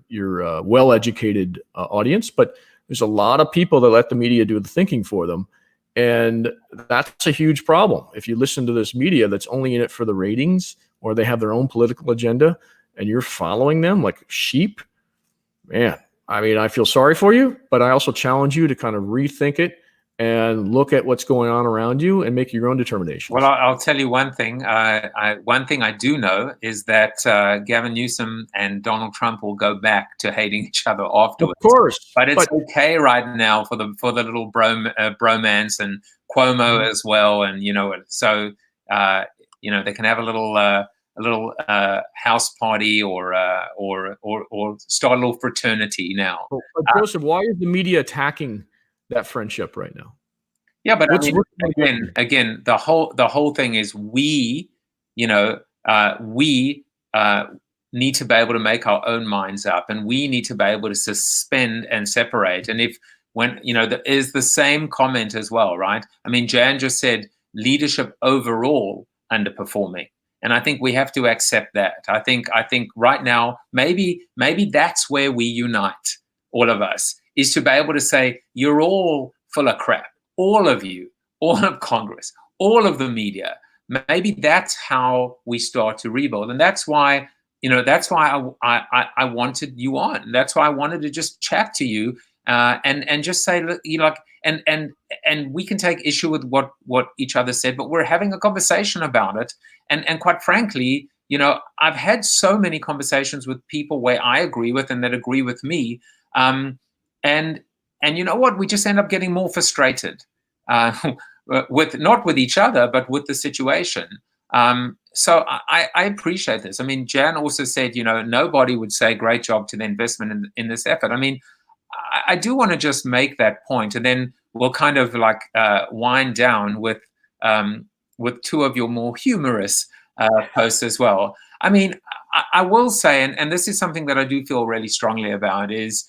well-educated audience, but there's a lot of people that let the media do the thinking for them, and that's a huge problem. If you listen to this media that's only in it for the ratings, or they have their own political agenda, and you're following them like sheep, man, I mean, I feel sorry for you, but I also challenge you to kind of rethink it and look at what's going on around you and make your own determination. Well, I'll tell you one thing. One thing I do know is that Gavin Newsom and Donald Trump will go back to hating each other afterwards. Of course, but it's okay right now for the little bromance, and Cuomo as well, and so they can have a little house party or start a little fraternity now. But Joseph, why is the media attacking that friendship right now? Yeah, but again, the whole thing is we need to be able to make our own minds up, and we need to be able to suspend and separate. And there is the same comment as well, right? I mean, Jan just said leadership overall underperforming. And I think we have to accept that. I think right now, maybe that's where we unite, all of us, is to be able to say, you're all full of crap, all of you, all of Congress, all of the media. Maybe that's how we start to rebuild. And that's why, I wanted you on. That's why I wanted to just chat to you and just say, and we can take issue with what each other said, but we're having a conversation about it. And quite frankly, I've had so many conversations with people where I agree with and that agree with me. And you know what? We just end up getting more frustrated with not with each other, but with the situation. So I appreciate this. I mean, Jan also said, nobody would say great job to the investment in this effort. I mean, I do want to just make that point, and then we'll kind of like wind down with two of your more humorous posts as well. I mean, I will say, and this is something that I do feel really strongly about, is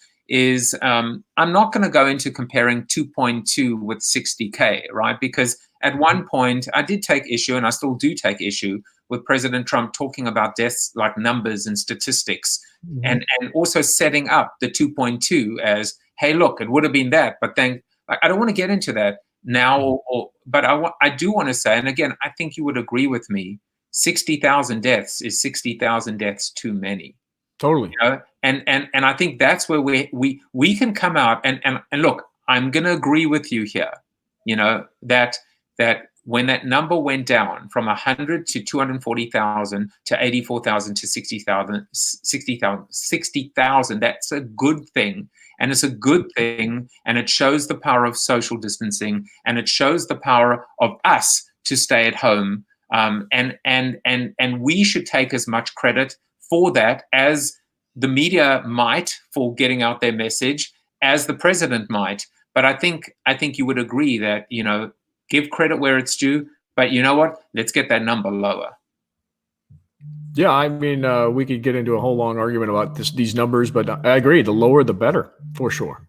I'm not going to go into comparing 2.2 with 60K, right? Because at one point I did take issue, and I still do take issue with President Trump talking about deaths like numbers and statistics, and also setting up the 2.2 as, hey, look, it would have been that, but then I don't want to get into that now, but I do want to say, and again, I think you would agree with me, 60,000 deaths is 60,000 deaths too many. Totally. And I think that's where we can come out and look, I'm going to agree with you here, that when that number went down from 100 to 240,000 to 84,000 to 60,000, that's a good thing. And it's a good thing, and it shows the power of social distancing, and it shows the power of us to stay at home. And we should take as much credit for that as the media might for getting out their message, as the president might. But I think you would agree that, give credit where it's due, but you know what? Let's get that number lower. Yeah, I mean, we could get into a whole long argument about these numbers, but I agree. The lower, the better, for sure.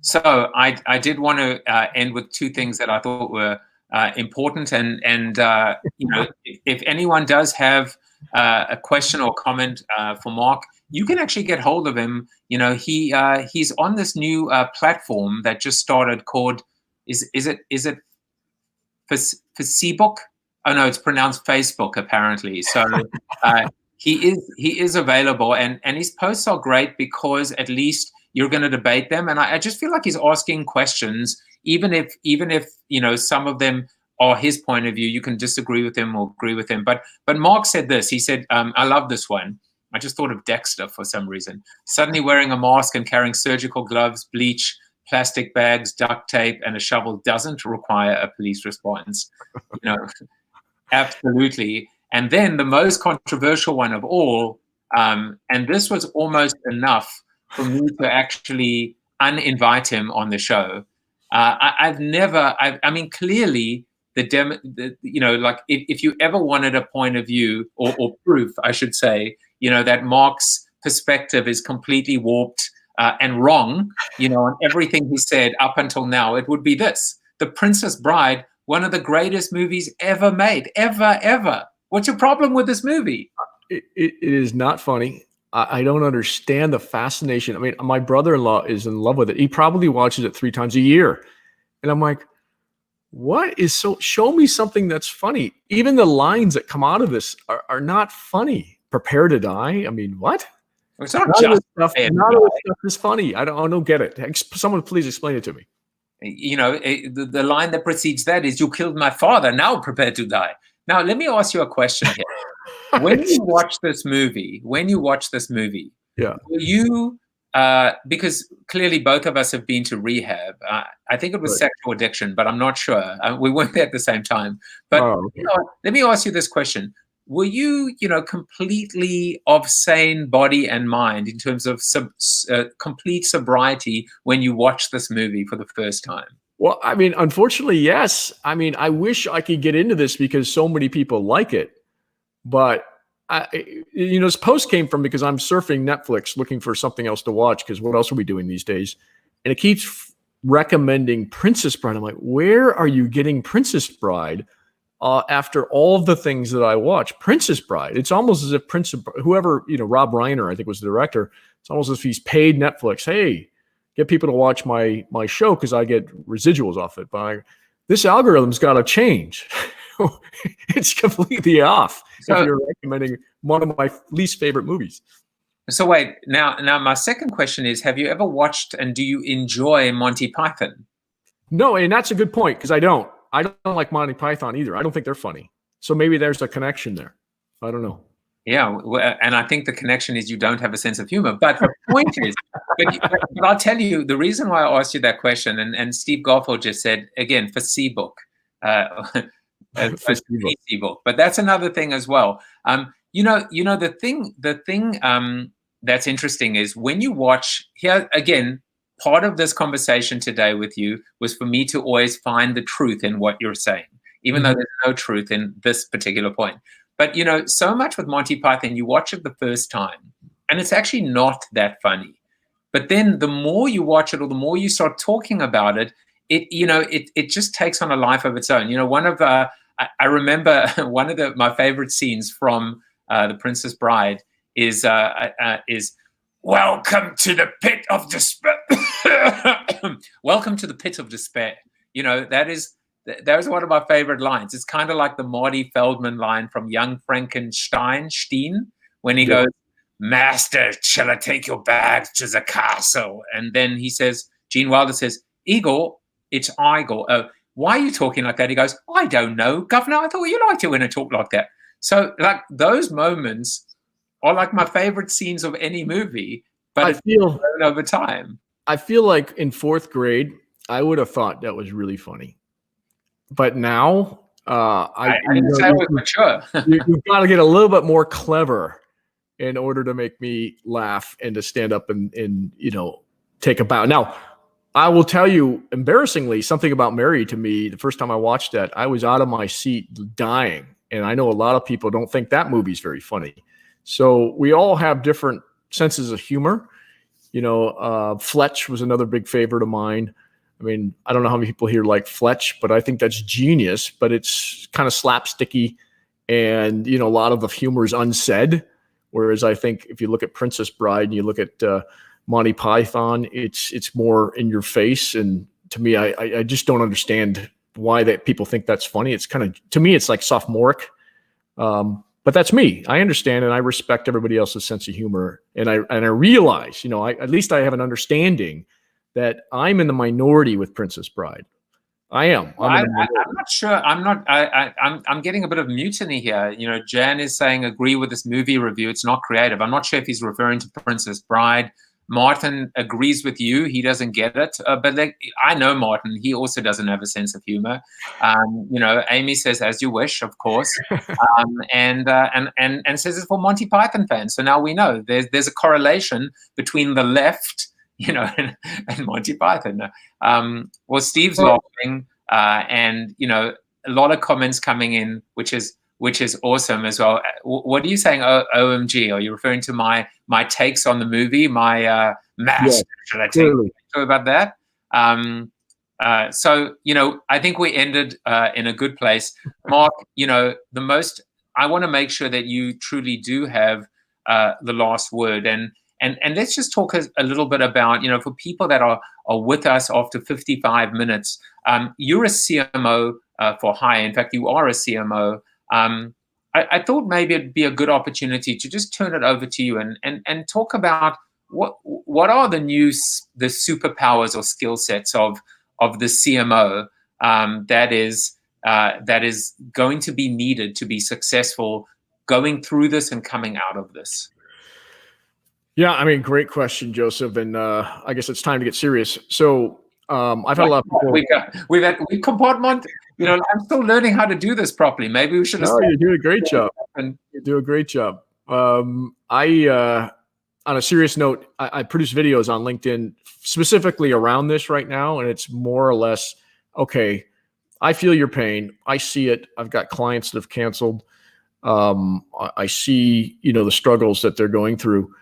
So I did want to end with two things that I thought were important, and if anyone does have a question or comment for Mark, you can actually get hold of him. He's on this new platform that just started called is it Facebook? Oh no, it's pronounced Facebook apparently. So he is available, and his posts are great because at least you're going to debate them. And I just feel like he's asking questions, even if some of them are his point of view. You can disagree with him or agree with him. But Mark said this. He said, I love this one. I just thought of Dexter for some reason. Suddenly wearing a mask and carrying surgical gloves, bleach, plastic bags, duct tape, and a shovel doesn't require a police response. Absolutely. And then the most controversial one of all, and this was almost enough for me to actually uninvite him on the show. I mean, clearly, if you ever wanted a point of view or proof, I should say, that Mark's perspective is completely warped and wrong, on everything he said up until now, it would be this: The Princess Bride, one of the greatest movies ever made, ever. What's your problem with this movie? It is not funny. I don't understand the fascination. I mean, my brother-in-law is in love with it. He probably watches it 3 times a year. And I'm like, show me something that's funny. Even the lines that come out of this are not funny. Prepare to die. I mean, what? It's not just stuff. None of this stuff is funny. I don't get it. Someone please explain it to me. The line that precedes that is, "You killed my father. Now prepare to die." Now, let me ask you a question here. When you watch this movie, yeah, were you, because clearly both of us have been to rehab. I think it was sexual addiction, but I'm not sure. We weren't there at the same time. But let me ask you this question. Were you, completely of sane body and mind in terms of complete sobriety when you watched this movie for the first time? Well, I mean, unfortunately, yes. I mean, I wish I could get into this because so many people like it. But, this post came from because I'm surfing Netflix looking for something else to watch, because what else are we doing these days? And it keeps recommending Princess Bride. I'm like, where are you getting Princess Bride? After all of the things that I watch, Princess Bride, it's almost as if whoever, Rob Reiner, I think was the director, it's almost as if he's paid Netflix, hey, get people to watch my show because I get residuals off it. But this algorithm's got to change. It's completely off if you're recommending one of my least favorite movies. So wait, now my second question is, have you ever watched and do you enjoy Monty Python? No, and that's a good point, because I don't like Monty Python either. I don't think they're funny. So maybe there's a connection there. I don't know. Yeah, and I think the connection is you don't have a sense of humor. But the point is, but I'll tell you the reason why I asked you that question, and Steve Garfield just said, again, for Facebook, as a PC book. But that's another thing as well. The thing that's interesting is when you watch here again. Part of this conversation today with you was for me to always find the truth in what you're saying, even though there's no truth in this particular point. But, so much with Monty Python, you watch it the first time, and it's actually not that funny. But then the more you watch it or the more you start talking about it, it just takes on a life of its own. I remember one of my favorite scenes from The Princess Bride is welcome to the pit of despair. Welcome to the pit of despair. That is one of my favorite lines. It's kind of like the Marty Feldman line from Young Frankenstein, when he goes, "Master, shall I take your bag to the castle?" And then he says, Gene Wilder says, "Igor, it's Igor. Oh, why are you talking like that?" He goes, "I don't know, Governor. I thought you liked it when I talk like that." So like those moments are like my favorite scenes of any movie, but I feel over time. I feel like in 4th grade, I would have thought that was really funny. But now, I didn't say I was mature. You've got to get a little bit more clever in order to make me laugh and to stand up and take a bow. Now, I will tell you, embarrassingly, something about Mary to me, the first time I watched that, I was out of my seat dying. And I know a lot of people don't think that movie's very funny. So we all have different senses of humor. Fletch was another big favorite of mine. I mean, I don't know how many people here like Fletch, but I think that's genius. But it's kind of slapsticky, and a lot of the humor is unsaid. Whereas I think if you look at Princess Bride and you look at Monty Python, it's more in your face. And to me, I just don't understand why that people think that's funny. It's kind of, to me, it's like sophomoric. But that's me. I understand, and I respect everybody else's sense of humor. And I realize, at least I have an understanding that I'm in the minority with Princess Bride. I am. I'm not sure. I'm getting a bit of mutiny here. Jan is saying agree with this movie review. It's not creative. I'm not sure if he's referring to Princess Bride. Martin agrees with you. He doesn't get it. But I know Martin. He also doesn't have a sense of humor. Amy says, as you wish, of course. And says it's for Monty Python fans. So now we know there's a correlation between the left, and Monty Python. Well, Steve's laughing. And, a lot of comments coming in, which is awesome as well. What are you saying? OMG, are you referring to my takes on the movie, my mask? Should I take about that? So I think we ended in a good place. Mark, I want to make sure that you truly do have the last word, and let's just talk a little bit about, for people that are with us after 55 minutes, you're a CMO for Hire. In fact, you are a CMO. I thought maybe it'd be a good opportunity to just turn it over to you and talk about what are the superpowers or skill sets of the CMO that is going to be needed to be successful going through this and coming out of this. Yeah, I mean, great question, Joseph. And I guess it's time to get serious. So I've had a lot of people. We've compartment. I'm still learning how to do this properly. Maybe we should. No, you do a great job. You do a great job. On a serious note, I produce videos on LinkedIn specifically around this right now, and it's more or less okay. I feel your pain. I see it. I've got clients that have canceled. I see, the struggles that they're going through.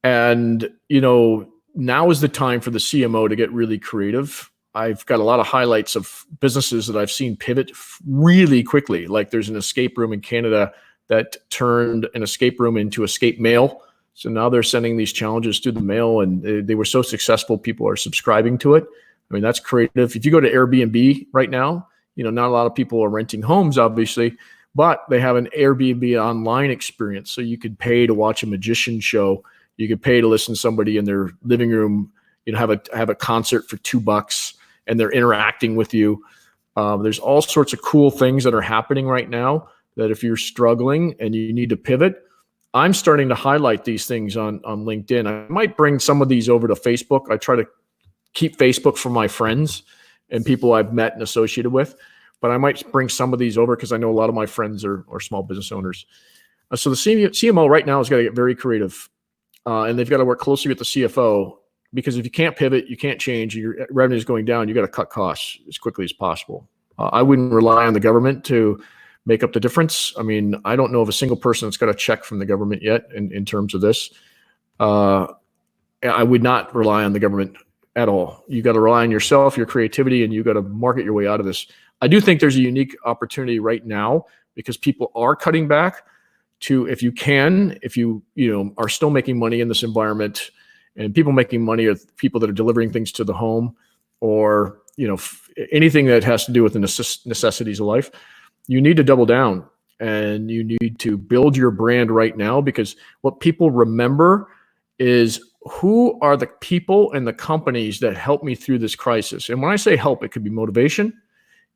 And, now is the time for the CMO to get really creative. I've got a lot of highlights of businesses that I've seen pivot really quickly. Like there's an escape room in Canada that turned an escape room into escape mail. So now they're sending these challenges through the mail, and they were so successful, people are subscribing to it. I mean, that's creative. If you go to Airbnb right now, not a lot of people are renting homes, obviously, but they have an Airbnb online experience. So you could pay to watch a magician show. You could pay to listen to somebody in their living room, have a concert for $2, and they're interacting with you. There's all sorts of cool things that are happening right now that if you're struggling and you need to pivot, I'm starting to highlight these things on LinkedIn. I might bring some of these over to Facebook. I try to keep Facebook for my friends and people I've met and associated with. but I might bring some of these over because I know a lot of my friends are small business owners. So the CMO right now has got to get very creative, and they've got to work closely with the CFO, because if you can't pivot, you can't change, your revenue is going down, you got to cut costs as quickly as possible. I wouldn't rely on the government to make up the difference. I mean, I don't know of a single person that's got a check from the government yet in terms of this. I would not rely on the government at all. You got to rely on yourself, your creativity, and you got to market your way out of this. I do think there's a unique opportunity right now because people are cutting back to, if you are still making money in this environment, and people making money are people that are delivering things to the home, or anything that has to do with the necessities of life. You need to double down, and you need to build your brand right now, because what people remember is, who are the people and the companies that helped me through this crisis? And when I say help, it could be motivation.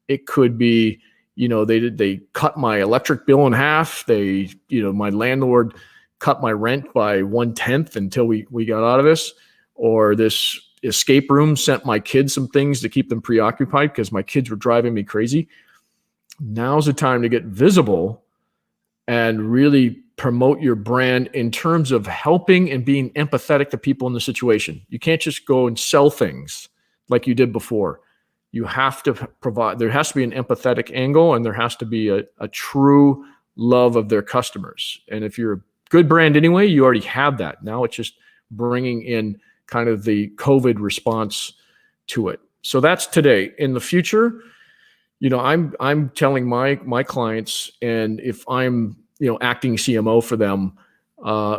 It could be, they cut my electric bill in half. My landlord cut my rent by 1/10 until we got out of this, or this escape room sent my kids some things to keep them preoccupied because my kids were driving me crazy. Now's the time to get visible and really promote your brand in terms of helping and being empathetic to people in the situation. You can't just go and sell things like you did before. You have to provide, there has to be an empathetic angle, and there has to be a true love of their customers. And if you're a good brand anyway, you already have that. Now it's just bringing in kind of the COVID response to it. So that's today. In the future, I'm telling my clients, and if I'm acting CMO for them,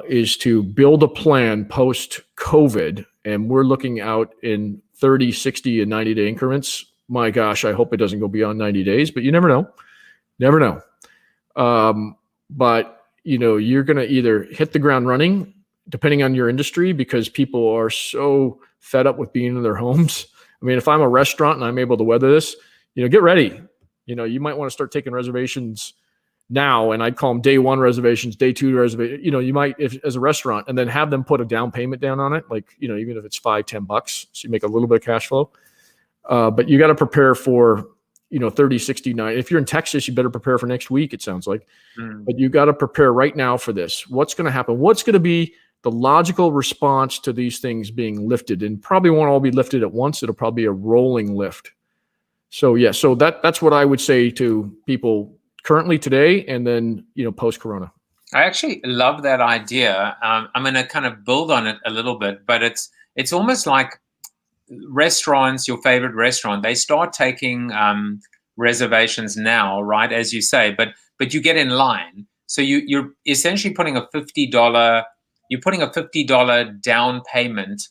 is to build a plan post COVID, and we're looking out in 30, 60, and 90-day increments. My gosh, I hope it doesn't go beyond 90 days, but you never know. Never know. But you're going to either hit the ground running, depending on your industry, because people are so fed up with being in their homes. I mean, if I'm a restaurant and I'm able to weather this, get ready. You might want to start taking reservations now, and I'd call them day one reservations, day two reservations. You might, if as a restaurant, and then have them put a down payment down on it, like, even if it's $5-10, so you make a little bit of cash flow. But you got to prepare for, 30, 60, 90. If you're in Texas, you better prepare for next week, it sounds like. But you got to prepare right now for this. What's going to happen? What's going to be the logical response to these things being lifted? And probably won't all be lifted at once. It'll probably be a rolling lift. So yeah, so that's what I would say to people currently today, and then, post-corona. I actually love that idea. I'm going to kind of build on it a little bit, but it's almost like restaurants, your favorite restaurant, they start taking reservations now, right? As you say, but you get in line. So you're essentially putting a $50 down payment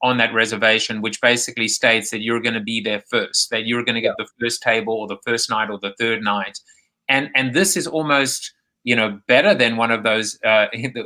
on that reservation, which basically states that you're going to be there first, that you're going to get the first table or the first night or the third night. And this is almost, better than one of those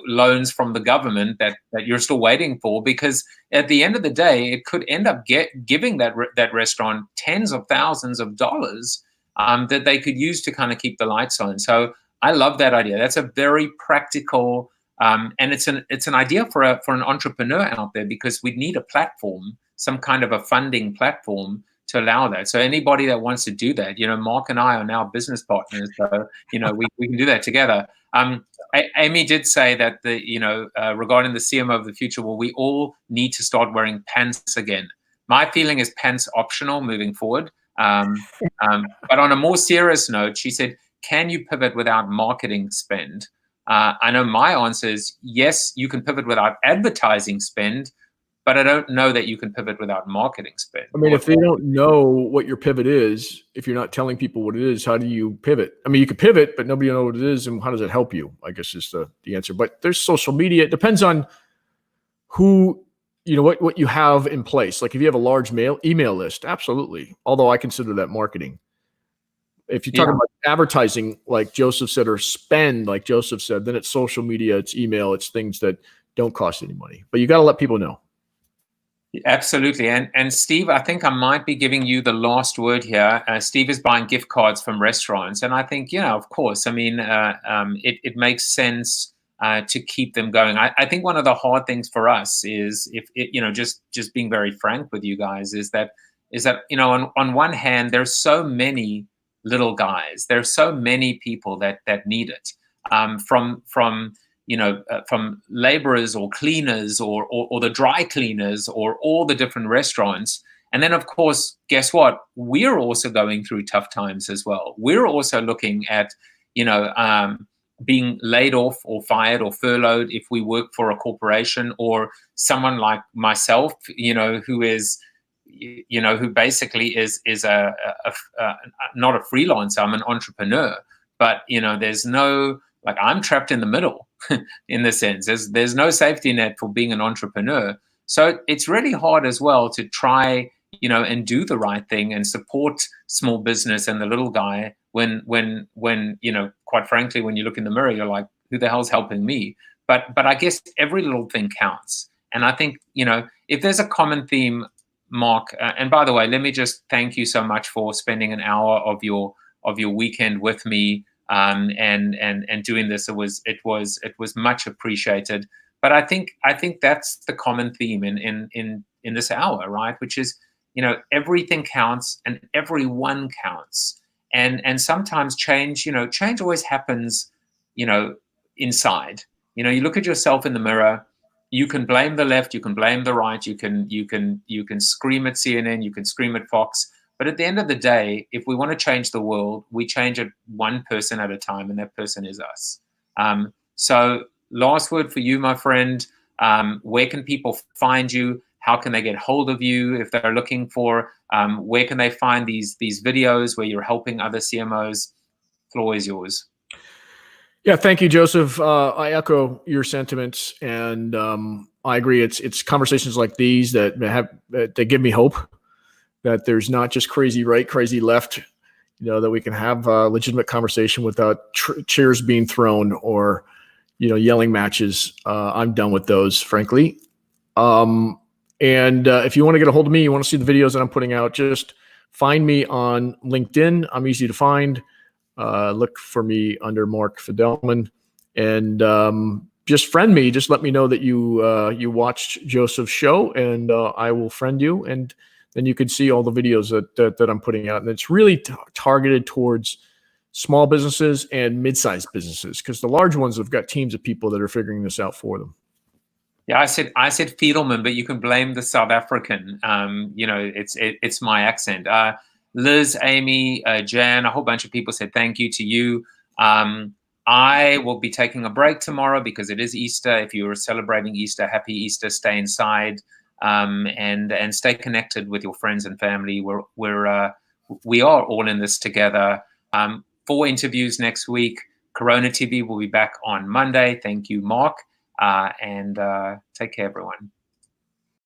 loans from the government that you're still waiting for, because at the end of the day, it could end up giving that restaurant tens of thousands of dollars that they could use to kind of keep the lights on. So I love that idea. That's a very practical, and it's an idea for an entrepreneur out there, because we need a platform, some kind of a funding platform to allow that. So anybody that wants to do that, Mark and I are now business partners, so we can do that together. Amy did say that regarding the CMO of the future, well, we all need to start wearing pants again. My feeling is pants optional moving forward. But on a more serious note, she said, can you pivot without marketing spend? I know my answer is yes, you can pivot without advertising spend, but I don't know that you can pivot without marketing spend. I mean, if they don't know what your pivot is, if you're not telling people what it is, how do you pivot? I mean, you could pivot, but nobody knows what it is, and how does it help you? I guess is the answer. But there's social media. It depends on who, what you have in place. Like if you have a large email list, absolutely. Although I consider that marketing. If you're talking about advertising, like Joseph said, or spend, like Joseph said, then it's social media, it's email, it's things that don't cost any money. But you got to let people know. Absolutely. And Steve, I think I might be giving you the last word here. Steve is buying gift cards from restaurants. And I think, of course, I mean, it makes sense to keep them going. I think one of the hard things for us is, just being very frank with you guys, is that on one hand, there's so many little guys. There are so many people that need it, from from laborers or cleaners or the dry cleaners or all the different restaurants. And then, of course, guess what? We're also going through tough times as well. We're also looking at, being laid off or fired or furloughed if we work for a corporation, or someone like myself, who is, who basically is not a freelancer. I'm an entrepreneur, but there's no, like, I'm trapped in the middle in the sense. There's no safety net for being an entrepreneur. So it's really hard as well to try, and do the right thing and support small business and the little guy when quite frankly, when you look in the mirror, you're like, who the hell's helping me? But I guess every little thing counts. And I think, if there's a common theme, Mark, and by the way, let me just thank you so much for spending an hour of your weekend with me, and doing this. It was much appreciated. But I think that's the common theme in this hour, right? Which is, everything counts and everyone counts. And sometimes change always happens, inside. You look at yourself in the mirror. You can blame the left, you can blame the right, you can scream at CNN, you can scream at Fox. But at the end of the day, if we want to change the world, we change it one person at a time, and that person is us. So last word for you, my friend. Where can people find you? How can they get hold of you if they're looking for? Where can they find these videos where you're helping other CMOs? The floor is yours. Yeah, thank you, Joseph. I echo your sentiments, and I agree. It's conversations like these that give me hope that there's not just crazy right, crazy left. That we can have a legitimate conversation without chairs being thrown or yelling matches. I'm done with those, frankly. And if you want to get a hold of me, you want to see the videos that I'm putting out, just find me on LinkedIn. I'm easy to find. Look for me under Mark Fidelman, and just friend me. Just let me know that you watched Joseph's show, and I will friend you, and then you can see all the videos that I'm putting out. And it's really targeted towards small businesses and mid-sized businesses, because the large ones have got teams of people that are figuring this out for them. Yeah, I said Fidelman, but you can blame the South African. It's my accent. Liz, Amy, Jan, a whole bunch of people said thank you to you. I will be taking a break tomorrow because it is Easter. If you are celebrating Easter, happy Easter. Stay inside, and stay connected with your friends and family. We are all in this together. 4 interviews next week. CoronaTV will be back on Monday. Thank you, Mark, and take care, everyone.